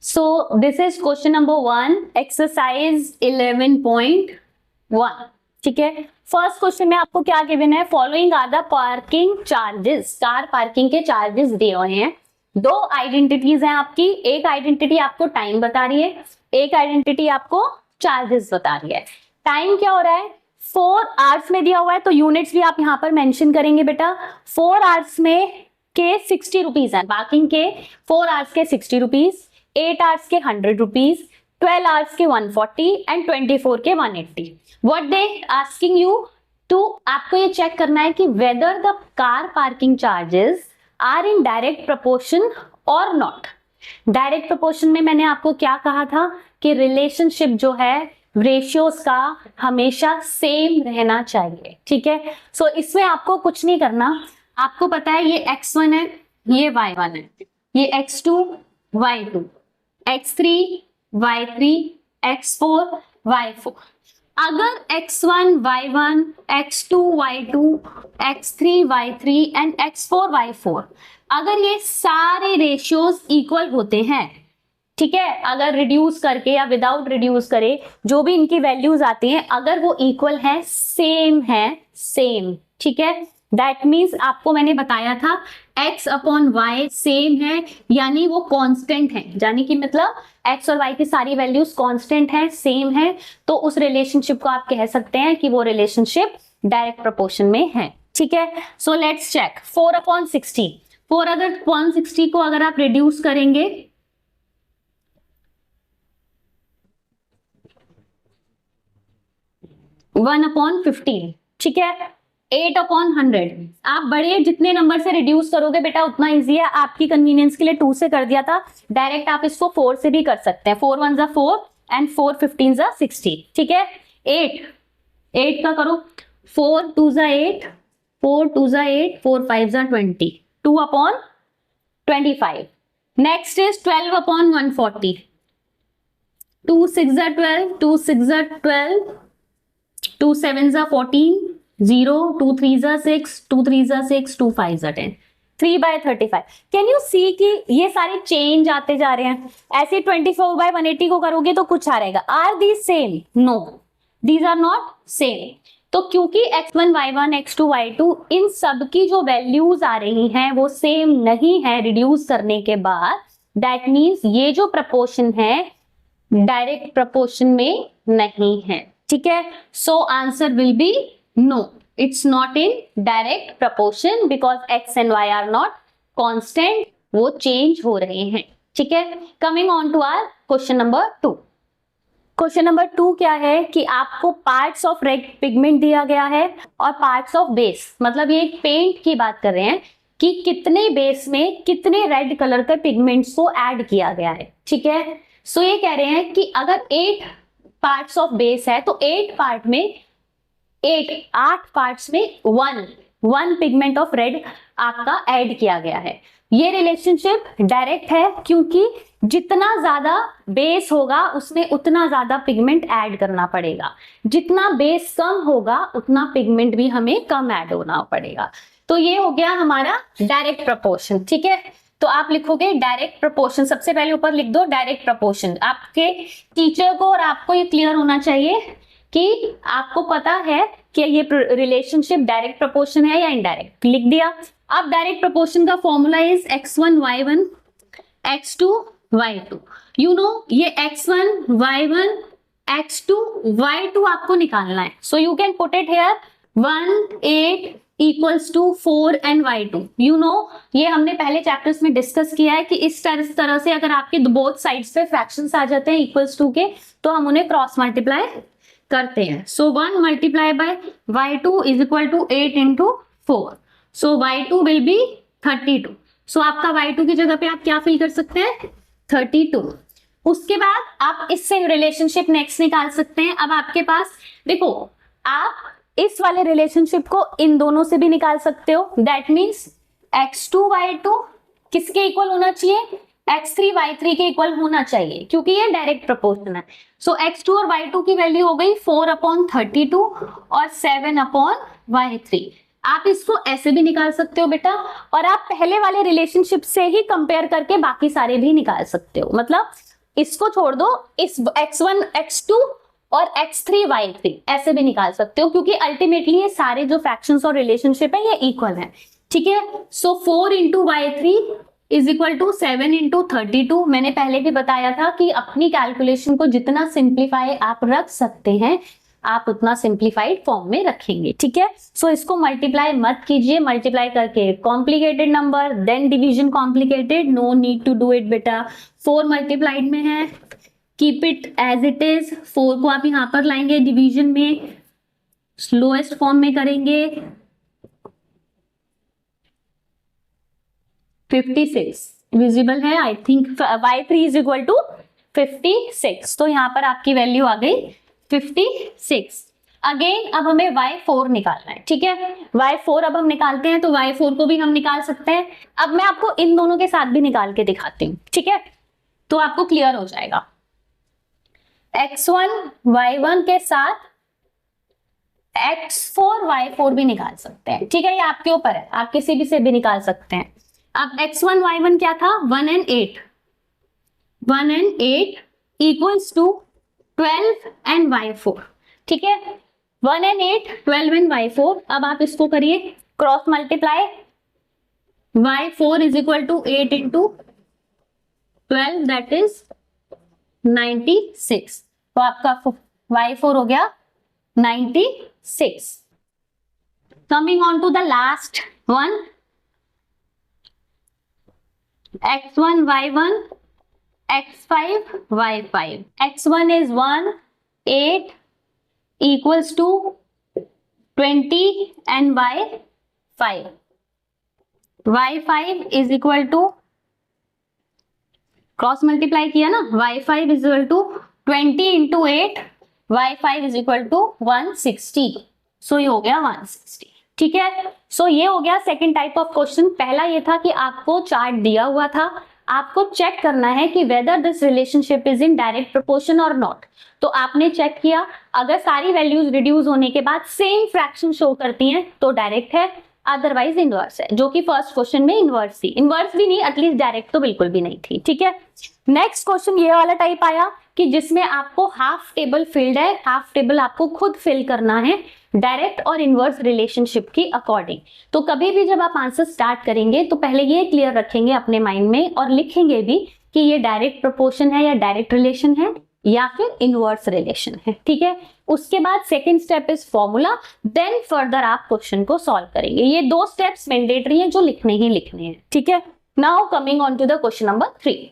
So this is question number 1, exercise 11.1. ठीक है, first question में आपको क्या गिवन है, following are the parking charges, car parking के चार्जेस दिए हुए हैं। दो आइडेंटिटीज हैं आपकी, एक आइडेंटिटी आपको टाइम बता रही है, एक आइडेंटिटी आपको चार्जेस बता रही है। टाइम क्या हो रहा है, 4 आवर्स में दिया हुआ है, तो यूनिट्स भी आप यहाँ पर मेंशन करेंगे बेटा। 4 आवर्स में के 60 रुपीज है, पार्किंग के 4 आवर्स के 60 रुपीज, 8 आवर्स के 100 रुपीज, 12 आवर्स के 140 एंड 24 के 180। What they asking you to, आपको ये चेक करना है कि whether the car parking charges are in direct proportion और नॉट। डायरेक्ट प्रोपोर्शन में मैंने आपको क्या कहा था कि रिलेशनशिप जो है रेशियोज का हमेशा सेम रहना चाहिए। ठीक है, सो इसमें आपको कुछ नहीं करना, आपको पता है ये x1 है, ये y1 है, ये x2 y2, x3 y3, x4 y4। अगर x1 y1, x2 y2, x3 y3 and x4 y4 अगर ये सारे रेशियोज इक्वल होते हैं, ठीक है, अगर रिड्यूस करके या विदाउट रिड्यूस करे जो भी इनकी वैल्यूज आती हैं, अगर वो इक्वल है, सेम है, सेम, ठीक है, दैट मीन्स आपको मैंने बताया था x अपॉन y सेम है, यानी वो कांस्टेंट है, यानी कि मतलब x और y की सारी वैल्यूज कांस्टेंट है, सेम है, तो उस रिलेशनशिप को आप कह सकते हैं कि वो रिलेशनशिप डायरेक्ट प्रोपोर्शन में है। ठीक है, सो लेट्स चेक 4 अपॉन 60। 4 अगर 160 को अगर आप रिड्यूस करेंगे, वन अपॉन 15, ठीक है, 8 अपॉन 100। आप बड़े जितने नंबर से रिड्यूस करोगे बेटा उतना इजी है, आपकी कन्वीनियंस के लिए 2 से कर दिया था, डायरेक्ट आप इसको 4 से भी कर सकते हैं। 4 1 4 एंड 4 15 60, ठीक है। 8 का करो, 4 2 8, 4 2 8, 4 5 20, 2 upon 25। Next is 12 upon 140, 2 6 12, 2 6 12, 2 7 14, 0, 2 3 6, 2 3 6, 2 5 10, 3 by 35। Can you see कि ये सारे चेंज आते जा रहे हैं। ऐसे 24 by 180 को करोगे तो कुछ आ रहेगा। Are these same? No, these are not same. तो क्योंकि x1 y1 x2 y2 इन सब की जो वैल्यूज आ रही हैं वो सेम नहीं है रिड्यूस करने के बाद, दैट मीन्स ये जो प्रपोर्शन है डायरेक्ट प्रपोर्शन में नहीं है। ठीक है, so answer will be no, it's not in direct proportion because x and y are not constant, वो change हो रहे हैं। ठीक है, coming on to our question number 2। Question number 2 क्या है कि आपको पार्ट्स ऑफ रेड पिगमेंट दिया गया है और पार्ट्स ऑफ बेस, मतलब ये एक पेंट की बात कर रहे हैं कि कितने बेस में कितने रेड कलर के पिगमेंट्स को ऐड किया गया है। ठीक है, सो ये कह रहे हैं कि अगर 8 पार्ट्स ऑफ बेस है तो 8 पार्ट्स में 1 पिगमेंट ऑफ रेड आपका ऐड किया गया है। ये रिलेशनशिप डायरेक्ट है क्योंकि जितना ज्यादा बेस होगा उसमें उतना ज्यादा पिगमेंट ऐड करना पड़ेगा, जितना बेस कम होगा उतना पिगमेंट भी हमें कम ऐड होना पड़ेगा। तो ये हो गया हमारा डायरेक्ट प्रपोर्शन। ठीक है, तो आप लिखोगे डायरेक्ट प्रपोर्शन, सबसे पहले ऊपर लिख दो डायरेक्ट प्रपोर्शन। आपके टीचर को और आपको ये क्लियर होना चाहिए कि आपको पता है कि ये रिलेशनशिप डायरेक्ट प्रोपोर्शन है या इनडायरेक्ट। लिख दिया। अब डायरेक्ट प्रोपोर्शन का formula is x1 y1 x2 y2। You know ये x1 y1 x2 y2 आपको निकालना है। So you can put it here 1 8 equals to 4 and y2। You know ये हमने पहले चैप्टर्स में डिस्कस किया है कि इस तरह से अगर आपके बोथ साइड्स पे फ्रैक्शंस आ जाते हैं इक्वल्स टू के, तो हम उन्हें क्रॉस मल्टीप्लाई करते हैं। So 1 multiply by y2 is equal to 8 into 4, so y2 will be 32। So आपका y2 की जगह पे आप क्या फिल कर सकते हैं, 32। उसके बाद आप इससे रिलेशनशिप नेक्स्ट निकाल सकते हैं। अब आपके पास देखो, आप इस वाले रिलेशनशिप को इन दोनों से भी निकाल सकते हो। दैट मीन्स x2 y2 किसके इक्वल होना चाहिए, x3 y3 के इक्वल होना चाहिए क्योंकि ये डायरेक्ट प्रोपोर्शन है। सो x2 और y2 की वैल्यू हो गई 4 अपॉन 32 और 7 अपॉन y3। आप इसको ऐसे भी निकाल सकते हो बेटा, और आप पहले वाले रिलेशनशिप से ही कंपेयर करके बाकी सारे भी निकाल सकते हो। मतलब इसको छोड़ दो, इस x1 x2 और x3 y3 ऐसे भी निकाल सकते हो, क्योंकि अल्टीमेटली ये सारे जो फ्रैक्शंस और रिलेशनशिप है ये इक्वल है, ठीक है। So 4 into y3 is equal to 7 into 32। मैंने पहले भी बताया था कि अपनी कैलकुलेशन को जितना सिंप्लीफाई आप रख सकते हैं आप उतना सिंप्लीफाइड फॉर्म में रखेंगे, ठीक है। सो इसको मल्टीप्लाई मत कीजिए, मल्टीप्लाई करके complicated number, then division complicated, no need to do it बेटा। 4 मल्टीप्लाइड में है, keep it as it is. 4 को आप यहां पर लाएंगे डिवीजन में, स्लोएस्ट फॉर्म में करेंगे, 56 विजिबल है I think. y3 is equal to 56, तो यहां पर आपकी वैल्यू आ गई 56। अगेन अब हमें y4 निकालना है, ठीक है। y4 अब हम निकालते हैं, तो y4 को भी हम निकाल सकते हैं। अब मैं आपको इन दोनों के साथ भी निकाल के दिखाती हूँ, ठीक है, तो आपको क्लियर हो जाएगा। x1 y1 के साथ x4 y4 भी निकाल सकते हैं, ठीक है, ये आपके ऊपर है, आप किसी भी से भी निकाल सकते हैं। अब x1 y1 क्या था, 1 and 8, 1 and 8 equals to 12 and y4, ठीक है। 1 and 8, 12 and y4। अब आप इसको करिए cross multiply, y4 is equal to 8 into 12 that is 96, तो आपका y4 हो गया 96। Coming on to the last one, x1 y1 x5 y5। x1 is 1, 8 equals to 20 and y5, y5 is equal to, cross multiply किया ना, y5 is equal to 20 into 8, y5 is equal to 160, सो ये हो गया 160, ठीक है। सो ये हो गया सेकंड टाइप ऑफ क्वेश्चन। पहला ये था कि आपको चार्ट दिया हुआ था, आपको चेक करना है कि whether this relationship is in direct proportion और नॉट, तो आपने चेक किया, अगर सारी वैल्यूज रिड्यूस होने के बाद सेम फ्रैक्शन शो करती हैं तो डायरेक्ट है, अदरवाइज इनवर्स है, जो कि फर्स्ट क्वेश्चन में इनवर्स थी, इनवर्स भी नहीं एटलीस्ट डायरेक्ट तो बिल्कुल भी नहीं थी, ठीक है। नेक्स्ट क्वेश्चन ये वाला टाइप आया कि जिसमें आपको हाफ टेबल फिल्ड है, हाफ टेबल आपको खुद फिल करना है डायरेक्ट और इनवर्स रिलेशनशिप की अकॉर्डिंग। तो कभी भी जब आप आंसर स्टार्ट करेंगे तो पहले ये क्लियर रखेंगे अपने माइंड में और लिखेंगे भी कि ये डायरेक्ट प्रोपोर्शन है या डायरेक्ट रिलेशन है या फिर इनवर्स रिलेशन है, ठीक है। उसके बाद second step is formula, then further आप क्वेश्चन को सॉल्व करेंगे। ये 2 स्टेप्स मैंडेटरी हैं जो लिखने ही लिखने हैं, ठीक है। Now coming on to the question number 3।